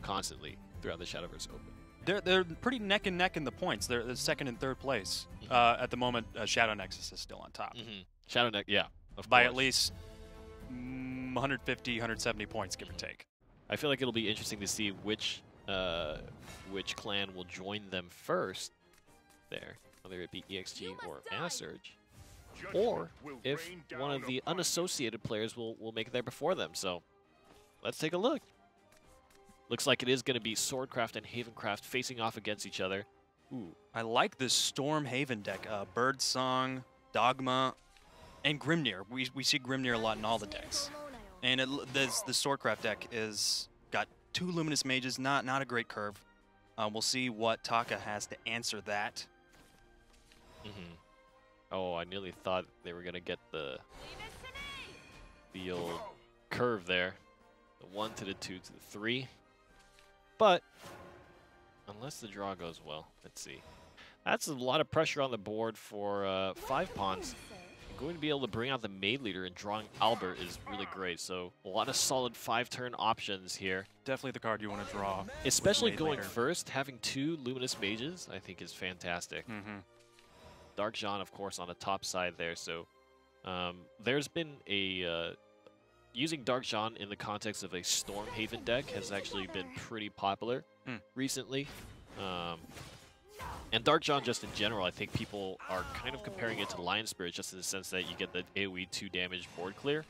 constantly throughout the Shadowverse Open. They're pretty neck and neck in the points. They're second and third place. At the moment, Shadow Nexus is still on top. Shadow Nexus, yeah, by at least 150, 170 points, give or take. I feel like it'll be interesting to see which clan will join them first there, whether it be ExG or Mana Surge, or if one of the unassociated players will make it there before them. So let's take a look. Looks like it is going to be Swordcraft and Havencraft facing off against each other. Ooh, I like this Storm Haven deck. Birdsong, Dogma, and Grimnir. We see Grimnir a lot in all the decks. And the Swordcraft deck is got 2 Luminous Mages, not a great curve. We'll see what Taka has to answer that. Oh, I nearly thought they were going to get the old curve there. The 1 to the 2 to the 3. But unless the draw goes well, let's see. That's a lot of pressure on the board for FivePawns. Going to be able to bring out the Maid Leader, and drawing Albert is really great. So a lot of solid 5-turn options here. Definitely the card you want to draw. Especially going first, having 2 Luminous Mages, I think is fantastic. Dark Jean, of course, on the top side there. So there's been a... using Dark Jean in the context of a Storm Haven deck has actually been pretty popular recently. And Dark Jean just in general, I think people are kind of comparing it to Lion Spirit just in the sense that you get the AoE 2 damage board clear.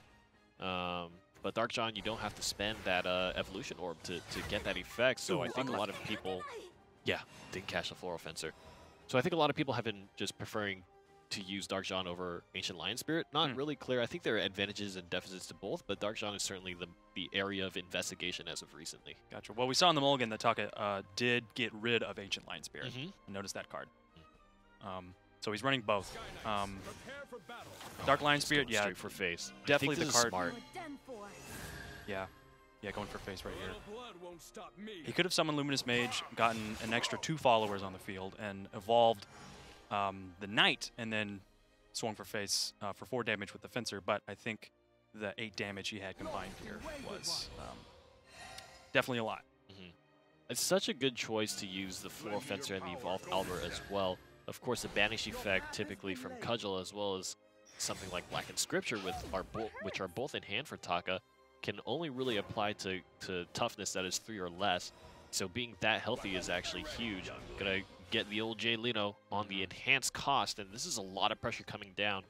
But Dark Jean, you don't have to spend that Evolution Orb to get that effect. So I think a lot of people... Yeah, didn't catch the Floral Fencer. So I think a lot of people have been just preferring to use Dark Jean over Ancient Lion Spirit. Not really clear. I think there are advantages and deficits to both, but Dark Jean is certainly the area of investigation as of recently. Gotcha. Well, we saw in the mulligan that Taka did get rid of Ancient Lion Spirit. Notice that card. So he's running both. Dark Lion Spirit, yeah. Straight for face. Definitely the card. Smart. Yeah, going for face right here. He could have summoned Luminous Mage, gotten an extra 2 followers on the field, and evolved the Knight, and then swung for face for 4 damage with the Fencer, but I think the 8 damage he had combined here was definitely a lot. It's such a good choice to use the Floral Fencer and the Evolved Albert as well. Of course, the Banish effect, typically from Cudgel, as well as something like Blackened Scripture, which are both in hand for Taka, can only really apply to toughness that is 3 or less. So being that healthy is actually huge. Gonna get the old Jay Lino on the enhanced cost, and this is a lot of pressure coming down.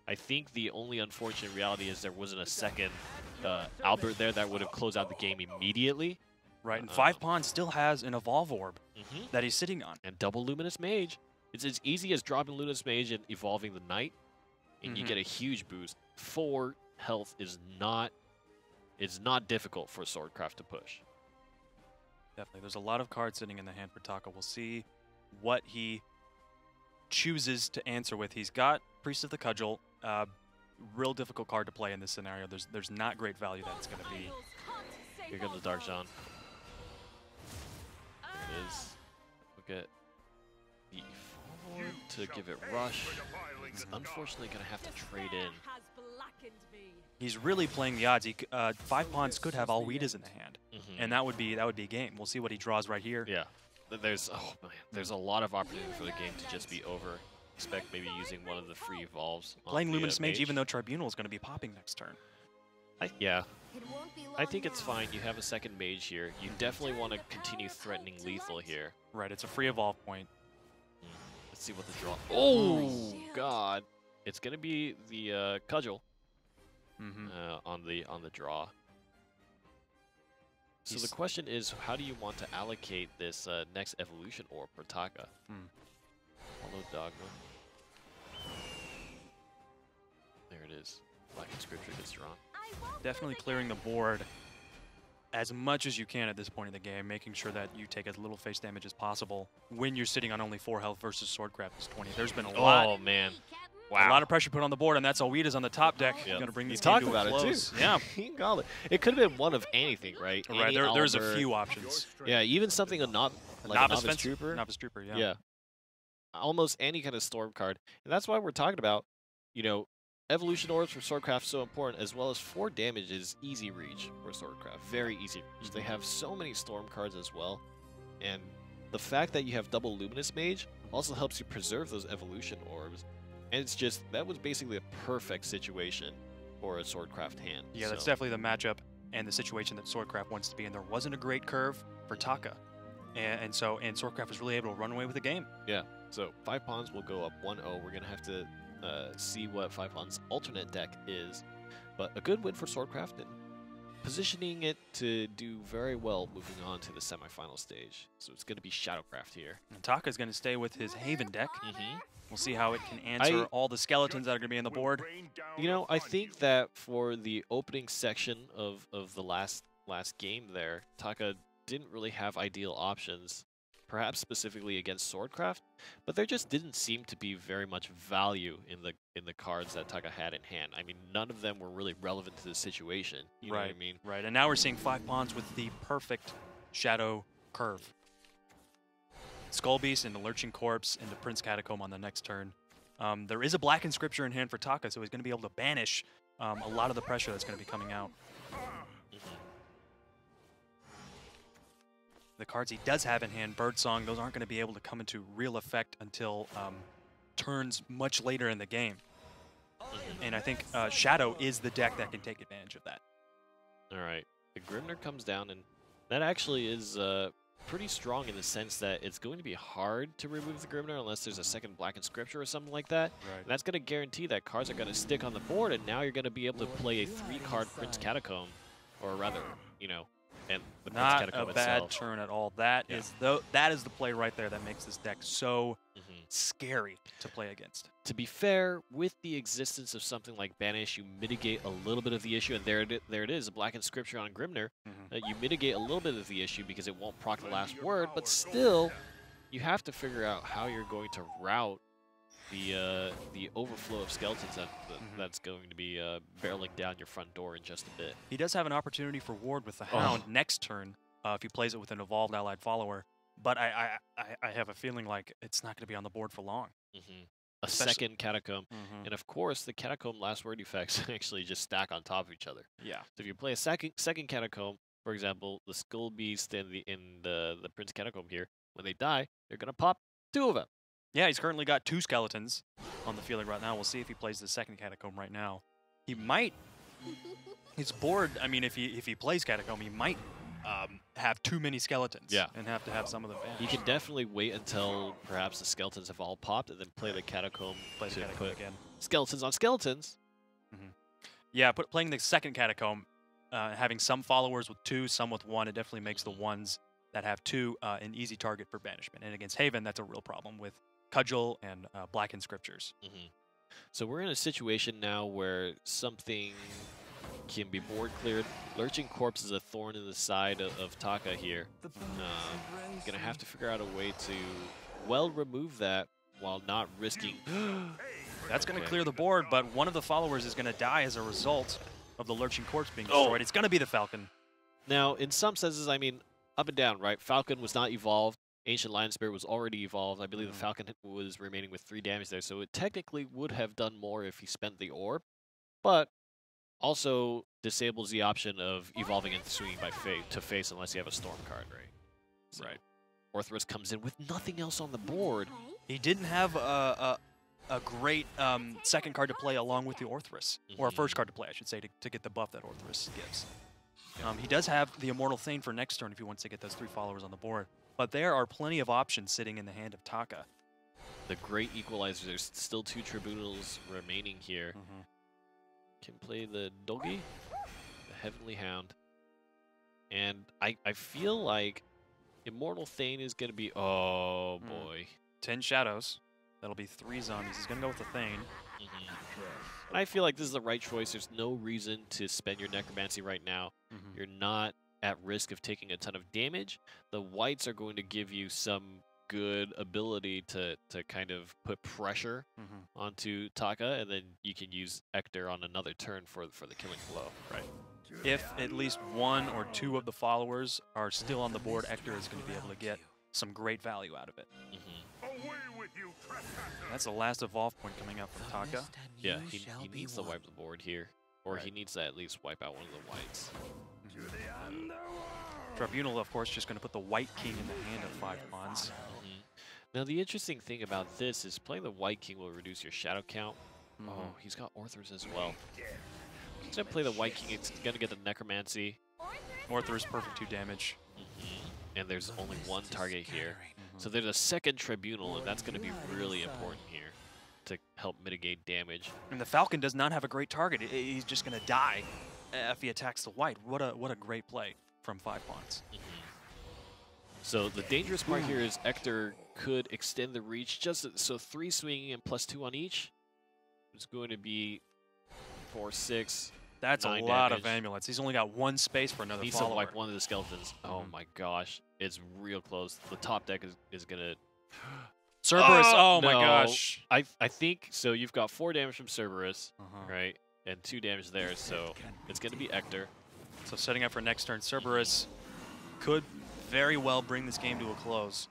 I think the only unfortunate reality is there wasn't a second Albert there that would have closed out the game immediately. Right, and FivePawns still has an Evolve Orb that he's sitting on. And double Luminous Mage. It's as easy as dropping Luminous Mage and evolving the Knight, and you get a huge boost. 4 health is not difficult for Swordcraft to push. Definitely. There's a lot of cards sitting in the hand for Taka. We'll see what he chooses to answer with. He's got Priest of the Cudgel. Real difficult card to play in this scenario. There's not great value that it's going to be. Here comes the Dark Jean. There it is. Look at the forward to give it rush. He's unfortunately going to have to trade in. He's really playing the odds. FivePawns could have Alwedas in the hand, and that would be a game. We'll see what he draws right here. Yeah, there's a lot of opportunity for the game to just be over. Expect maybe using one of the free evolves. Playing Luminous Mage, even though Tribunal is going to be popping next turn. Yeah, I think it's fine. You have a second Mage here. You definitely want to continue threatening lethal here. Right, it's a free evolve point. Let's see what the draw. Oh God, it's going to be the Cudgel. On the draw. So the question is, how do you want to allocate this next Evolution Orb for Taka? Follow Dogma. There it is. Blackened Scripture gets drawn. Definitely clearing the board as much as you can at this point in the game, making sure that you take as little face damage as possible when you're sitting on only 4 health versus Swordcraft is 20. There's been a lot. Oh man. Wow. A lot of pressure put on the board, and that's Alwedas on the top deck. Going to bring these game to a close. Yeah. He called it. It could have been one of anything, right? Right. There's a few options. Yeah, even something like a Novice Trooper. Novice Trooper, yeah. Yeah. Almost any kind of Storm card. And that's why we're talking about, you know, Evolution Orbs for Swordcraft so important, as well as 4 damage is easy reach for Swordcraft. Very easy reach. They have so many Storm cards as well, and the fact that you have double Luminous Mage also helps you preserve those Evolution Orbs. And it's just, that was basically a perfect situation for a Swordcraft hand. Yeah, that's definitely the matchup and the situation that Swordcraft wants to be in. There wasn't a great curve for Taka, and Swordcraft was really able to run away with the game. Yeah, so FivePawns will go up 1-0. We're going to have to see what FivePawns' alternate deck is. But a good win for Swordcraft and positioning it to do very well moving on to the semifinal stage. So it's going to be Shadowcraft here. And Taka's going to stay with his Haven deck. We'll see how it can answer all the skeletons that are going to be on the board. You know, I think that for the opening section of the last game there, Taka didn't really have ideal options, perhaps specifically against Swordcraft, but there just didn't seem to be very much value in the cards that Taka had in hand. I mean, none of them were really relevant to the situation. You know what I mean? Right, and now we're seeing FivePawns with the perfect Shadow curve. Skull Beast into Lurching Corpse into Prince Catacomb on the next turn. There is a Blackened Scripture in hand for Taka, so he's going to be able to banish a lot of the pressure that's going to be coming out. The cards he does have in hand, Birdsong, those aren't going to be able to come into real effect until turns much later in the game. And I think Shadow is the deck that can take advantage of that. All right. The Grimner comes down, and that actually is pretty strong in the sense that it's going to be hard to remove the Grimner unless there's a second Blackened Scripture or something like that. Right. And that's going to guarantee that cards are going to stick on the board, and now you're going to be able to play a 3-card Prince Catacomb, or rather, you know, and the Prince Not Catacomb a bad itself. turn at all. That is the play right there that makes this deck so scary to play against. To be fair, with the existence of something like Banish, you mitigate a little bit of the issue, and there it is, a Blackened Scripture on Grimner. You mitigate a little bit of the issue because it won't proc the last word, but still, you have to figure out how you're going to route the overflow of skeletons that's going to be barreling down your front door in just a bit. He does have an opportunity for Ward with the Hound next turn if he plays it with an Evolved Allied Follower, but I have a feeling like it's not going to be on the board for long. A second Catacomb, and of course the Catacomb last word effects actually just stack on top of each other. Yeah. So if you play a second Catacomb, for example, the Skull Beast and the Prince Catacomb here, when they die, they're going to pop 2 of them. Yeah, he's currently got 2 skeletons on the field right now. We'll see if he plays the second Catacomb right now. He might. His board, I mean, if he plays Catacomb, he might have too many skeletons. Yeah. And have to have some of them vanished. You can definitely wait until perhaps the skeletons have all popped and then play the Catacomb to put again. Skeletons on skeletons. Yeah, playing the second Catacomb, having some followers with 2, some with 1, it definitely makes the ones that have 2 an easy target for banishment. And against Haven, that's a real problem with Cudgel and Blackened Scriptures. So we're in a situation now where something can be board cleared. Lurching Corpse is a thorn in the side of Taka here. Gonna have to figure out a way to well remove that while not risking. That's gonna clear the board, but one of the followers is gonna die as a result of the Lurching Corpse being destroyed. It's gonna be the Falcon. Now, in some senses, I mean, up and down, right? Falcon was not evolved. Ancient Lion Spirit was already evolved. I believe the Falcon was remaining with 3 damage there, so it technically would have done more if he spent the orb, but also disables the option of evolving and swinging by to face unless you have a Storm card, right? So Orthrus comes in with nothing else on the board. He didn't have a great second card to play along with the Orthrus, or a first card to play, I should say, to get the buff that Orthrus gives. He does have the Immortal Thane for next turn if he wants to get those 3 followers on the board. But there are plenty of options sitting in the hand of Taka. The Great Equalizer. There's still 2 Tribunals remaining here. Can play the Dogi, the Heavenly Hound. And I feel like Immortal Thane is going to be... Oh, boy. 10 Shadows. That'll be 3 zombies. He's going to go with the Thane. And I feel like this is the right choice. There's no reason to spend your Necromancy right now. You're not at risk of taking a ton of damage. The whites are going to give you some good ability to kind of put pressure onto Taka, and then you can use Ector on another turn for the killing blow. Right. If at least 1 or 2 of the followers are still on the board, Ector is going to be able to get some great value out of it. That's the last evolve point coming out from Taka. Yeah, he needs to wipe the board here. Or he needs to at least wipe out one of the whites. Tribunal, of course, just going to put the white king in the hand of FivePawns. Now, the interesting thing about this is playing the white king will reduce your shadow count. Oh, he's got Orthers as well. He's going to play the white king. It's going to get the Necromancy. Orthers, perfect 2 damage. And there's only one target here. So there's a second Tribunal, and that's going to be really important here to help mitigate damage. And the Falcon does not have a great target. He's just going to die if he attacks the white. What a great play from FivePawns. So the dangerous part here is Ector could extend the reach just so 3 swinging and +2 on each. It's going to be 4, 6. That's a lot of amulets. He's only got 1 space for another Needs follower. to wipe one of the skeletons. Oh my gosh. It's real close. The top deck is going to... Cerberus, oh my no. gosh. I think, so you've got 4 damage from Cerberus, right? And 2 damage there, so it's going to be Ector. So setting up for next turn, Cerberus could very well bring this game to a close.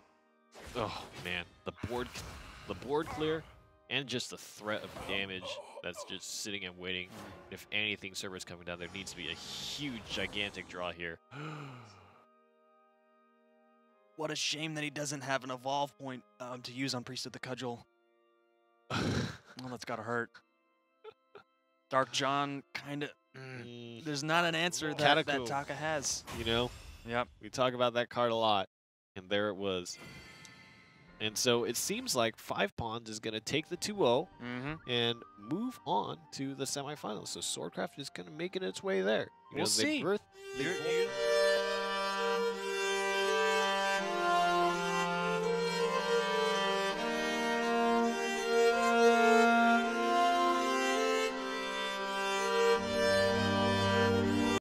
Oh man, the board clear and just the threat of damage that's just sitting and waiting. If anything, Cerberus coming down, there needs to be a huge, gigantic draw here. What a shame that he doesn't have an evolve point to use on Priest of the Cudgel. Well, that's gotta hurt. Dark John kind of... there's not an answer that Taka has. You know? Yep. We talk about that card a lot, and there it was. And so it seems like FivePawns is going to take the 2-0 and move on to the semifinals. So Swordcraft is kind of making its way there. We'll see.